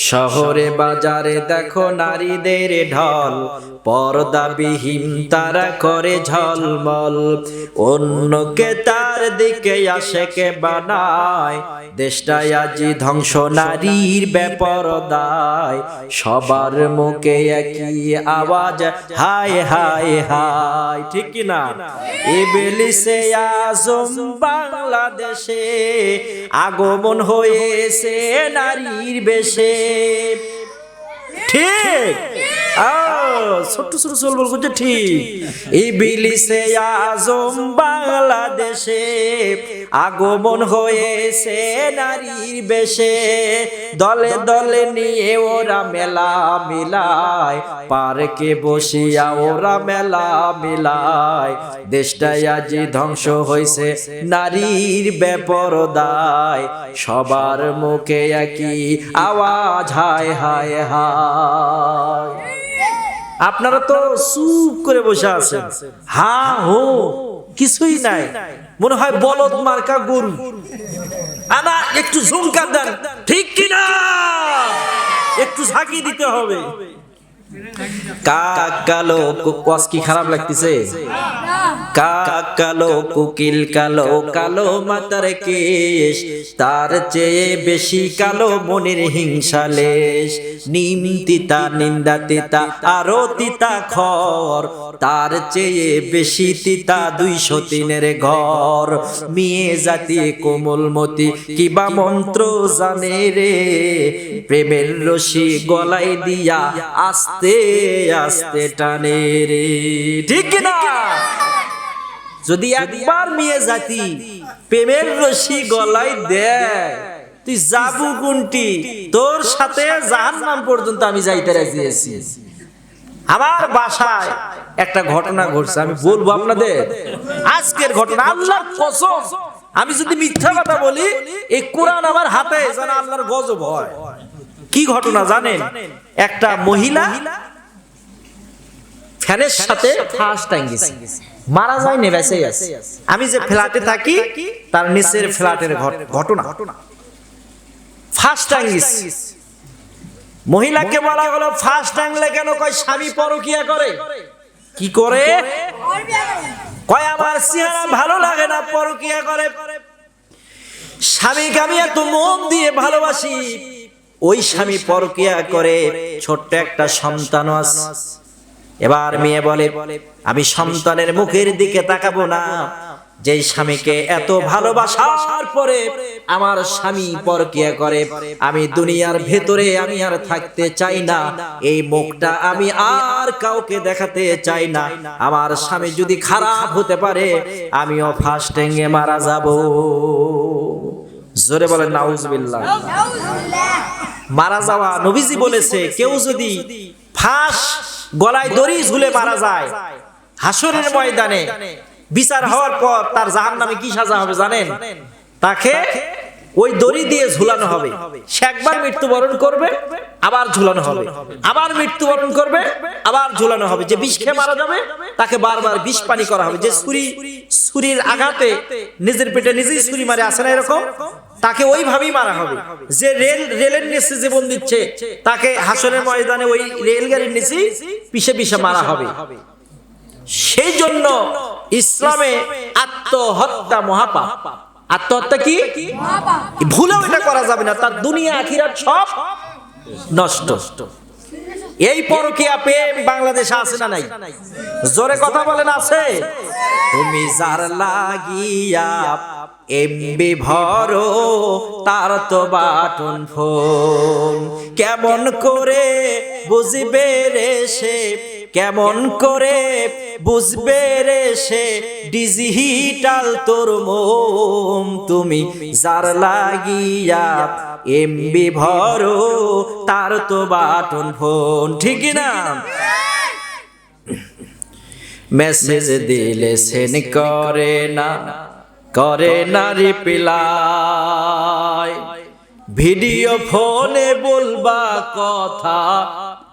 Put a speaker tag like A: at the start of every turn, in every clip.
A: শহরে বাজারে দেখো নারীদের ঢল, পর্দাবিহীন তারা করে ঝলমল। অন্যকে তার দিকে আশেকে বানায়, দেশটাই আজি ধ্বংস নারীর বেপরদায়। সবার মুখে একই আওয়াজ, হায় হায় হায়, ঠিক কি না? ইবলিসে আজম বাংলাদেশে আগমন হয়েছে নারীর বেশে, ঠিক? ছোট্ট ছোট চল বল করছে, ঠিক। ইবলিসে আজম বাংলাদেশে আগমন হয়েছে নারীর বেশে। দলে দলে নিয়ে ওরা মেলা মিলায়, পার্কে বসিয়া ওরা মেলা মিলায়। দেশটাই আজি ধ্বংস হয়েছে নারীর বেপরদায়। সবার মুখে একই আওয়াজ, হায় হায় হায়। আপনারা তো চুপ করে বসে আছেন, হা হো কিছুই নাই, মনে হয় বলদ মার্কা গরু। আনা একটু ঝুমকা দেন, ঠিক কিনা? একটু ঝাঁকি দিতে হবে। কালো কস কি খারাপ লাগতেছে? কালো কুকিল কালো, কালো মাতার কেশ, তার চেয়ে বেশি কালো মনের হিংসা লেশ। নিম তিতা নিন্দা তিতা আরো তিতা খর, তার চেয়ে বেশি তিতা 203-এর ঘর। মেয়ে জাতি কোমলমতি কিবা মন্ত্র জানে রে, প্রেমের রশি গলায় দিয়া আস্তে আস্তে টানে রে, ঠিক কিনা? যদি একবার মেয়ে জাতি প্রেমের রশি গলায় দেয়, তুই যাবু কোনটি? তোর সাথে জাহান্নাম পর্যন্ত আমি যাইতে রাজি আছি। আমার বাসায় একটা ঘটনা ঘটছে, আমি বলবো আপনাদের আজকের ঘটনা, আল্লাহর কসম। আমি যদি মিথ্যা কথা বলি, এই কোরআন আমার হাতে যেন আল্লাহর গজব হয়। কি ঘটনা জানেন? একটা মহিলা ফ্যানের সাথে ফাঁস টাঙ্গিছে, মারা যায় না, বেঁচে আছে। আমি যে ফ্ল্যাটে থাকি তার নিচের ফ্ল্যাটের ঘটনা। ফাঁস টাঙ্গিছে, মহিলাকে বলা হলো ফাঁস টাঙ্গলে কেন? কয় স্বামী পরকিয়া করে। কি করে? কয় আমার চেহারা ভালো লাগে না, পরকিয়া করে। স্বামীকে আমি এত মন দিয়ে ভালোবাসি, ওই স্বামী পরকিয়া করে, ছোট্ট একটা সন্তান আছে। এবার মেয়ে বলে, আমি সন্তানের মুখের দিকে তাকাবো না, যে স্বামীকে এত ভালোবাসার পরে আমার স্বামী পরকিয়া করে। আমি দুনিয়ার ভেতরে আমি আর থাকতে চাই না, এই মুখটা আমি আর কাউকে দেখাতে চাই না। আমার স্বামী যদি খারাপ হতে পারে, আমিও ফাঁস টেঙ্গে মারা যাব। জোরে বলেন নাউজুবিল্লাহ। মারা যাওয়া, নবীজি বলেছে, কেউ যদি ফাঁস গলায় দড়ি ঝুলে মারা যায়, হাসরের ময়দানে বিচার হওয়ার পর তার জাহান্নামে কি সাজা হবে জানেন? তাকে ওই দড়ি দিয়ে ঝুলানো হবে। সে একবার মৃত্যুবরণ করবে, আবার ঝুলানো হবে, আবার মৃত্যুবরণ করবে, আবার ঝুলানো হবে। যে বিষ খেয়ে মারা যাবে, তাকে বারবার বিষ পানি করা হবে। যে ছুরির আঘাতে নিজের পেটে নিজেই ছুরি মারে, আসে না এরকম, তাকে ওইভাবেই মারা হবে। যে রেলের নিচে জীবন দিচ্ছে, তাকে হাসরের ময়দানে ওই রেলগাড়ির নিচে পিষে পিষে মারা হবে। সেই জন্য ইসলামে আত্মহত্যা মহাপাপ। আত্মহত্যা কি? ভুলেও এটা করা যাবে না, তার দুনিয়া আখিরাত সব নষ্ট। এই পরকীয়া প্রেম বাংলাদেশে আছে না নাই? জোরে কথা বলেন, আছে? তুমি যার লাগিয়া এমবি ভরো, তার তো বাটন ফোন। কেমন করে বুঝবে রে সে, কেমন করে বুঝবে রে সে, ডিজিটাল তোর মন। তুমি যার লাগিয়া এমবি ভরো, তার তো বাটন ফোন, ঠিক না? মেসেজ দিলে সেন করে না, করে না রিপ্লাই। ভিডিও ফোনে বলবা কথা,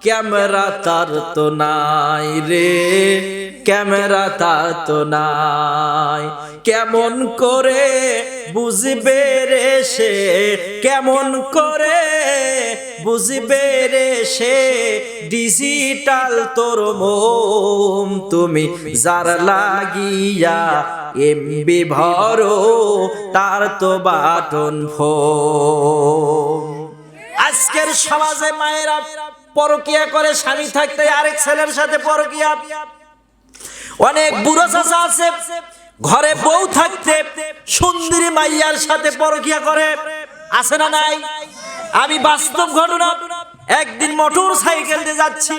A: ক্যামেরা তার তো নাই রে, ক্যামেরা তার তো নাই। কেমন করে বুঝবে রে সে, কেমন করে বুঝবে রে সে ডিজিটাল তোর মোম, তুমি যার লাগিয়া এমবি ভরো তার তো বাটন ফোন। আজকের সমাজে মায়েরা পরকিয়া করে, স্বামী থাকতে আরেক ছেলের সাথে পরকিয়া। অনেক বুড়ো চাচা আছে ঘরে বউ থাকতে সুন্দরী মাইয়ার সাথে পরকিয়া করে, আছে না নাই? আমি বাস্তব ঘটনা, একদিন মোটর সাইকেল দিয়ে যাচ্ছি,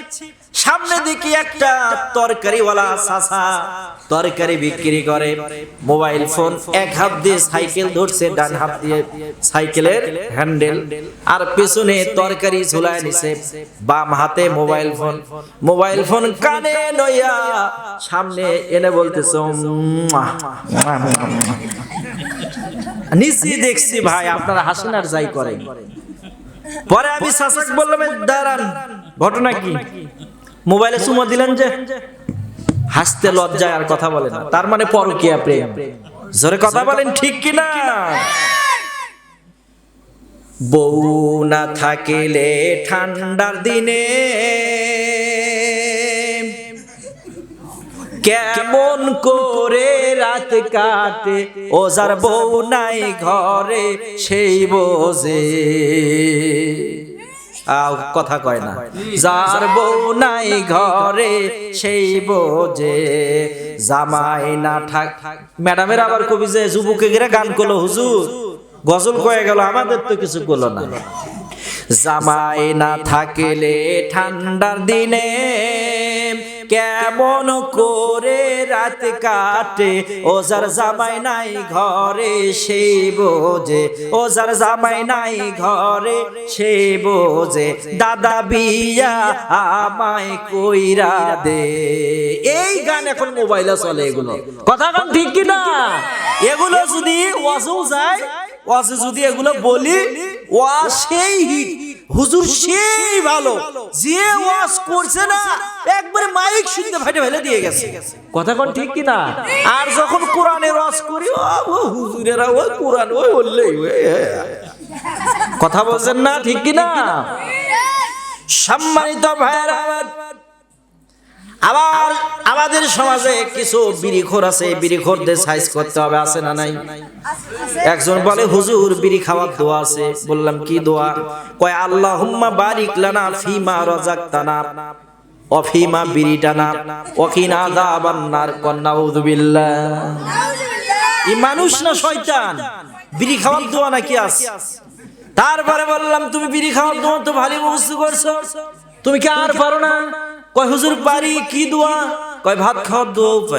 A: সামনে দেখি একটা তরকারিওয়ালা চাচা তরকারি বিক্রি করে, মোবাইল ফোন এক হাত দিয়ে সাইকেল ধরছে, ডান হাত দিয়ে সাইকেলের হ্যান্ডেল, আর পেছনে তরকারি ঝুলায় নিছে, বাম হাতে মোবাইল ফোন। মোবাইল ফোন কানে লইয়া সামনে এনে বলতেছে নিচে দেখছি ভাই আপনারা হাসেন আর যাই করেন। পরে আমি চাচাকে বললাম দাঁড়ান, ঘটনা কি? মোবাইলে চুমা দিলেন যে, হাসতে লজ্জায় আর কথা বলে না, তার মানে পরকীয়া প্রেম। জোরে কথা বলেন ঠিক কিনা? বউ না থাকিলে ঠান্ডার দিনে কেমন করে রাত কাটে, ও যার বউ নাই ঘরে সেই বোঝে। কথা কয় না, যার বউ নাই ঘরে সেই বোঝে, জামাই না থাক। ম্যাডামের আবার কবি যে যুবকে গিয়ে গান করলো, হুজুর গজল কয়ে গেল, আমাদের তো কিছু করলো না। জামাই না থাকিলে ঠান্ডার দিনে কেমন করে রাত কাটে, ও যার জামাই নাই ঘরে সেই বোঝে, ও যার জামাই নাই ঘরে সেই বোঝে, দাদা বিয়া আমায় কইরা দে। এই গান এখন মোবাইলে চলে, এগুলো কথা গান ঠিক কিনা? এগুলো যদি ওয়াজও যায়, ওয়াজে যদি এগুলো বলি, ওয়াজ সেই হিট, হুজুর সেই ভালো, যে ওয়াজ করছে না একবারে মাইক শুনতে ফাটে ফেলে দিয়ে গেছে। কথা কোন ঠিক কিনা? আর যখন কোরআনের ওয়াজ করি, ও হুজুরেরা ওই কোরআন ওই বললেই, কথা বলছেন না ঠিক কিনা? সম্মানিত ভাইরা, আবার আমাদের সমাজে কিছু বিড়িখোর আছে, বিড়িখোরদের সাইজ করতে হবে, আছে না নাই? একজন বলে হুজুর বিড়ি খাওয়ার দোয়া আছে। বললাম কি দোয়া? কয় আল্লাহুম্মা বারিক লানা ফিমা রাযাকতানা ওয়া ফিমা বিরিটানা ওয়া কিনা আযাবান নার। নাউযু বিল্লাহ। এই মানুষ না শয়তান? বিড়ি খাওয়ার দোয়া নাকি আছে? তারপরে বললাম তুমি বিড়ি খাওয়ার দোয়া তো ভালো মুখস্থ করছো, তুমি কি আর পারো না? কয় হুজুর পারি, কি দোয়া? কয় ভাত খাওয়ার দোয়া।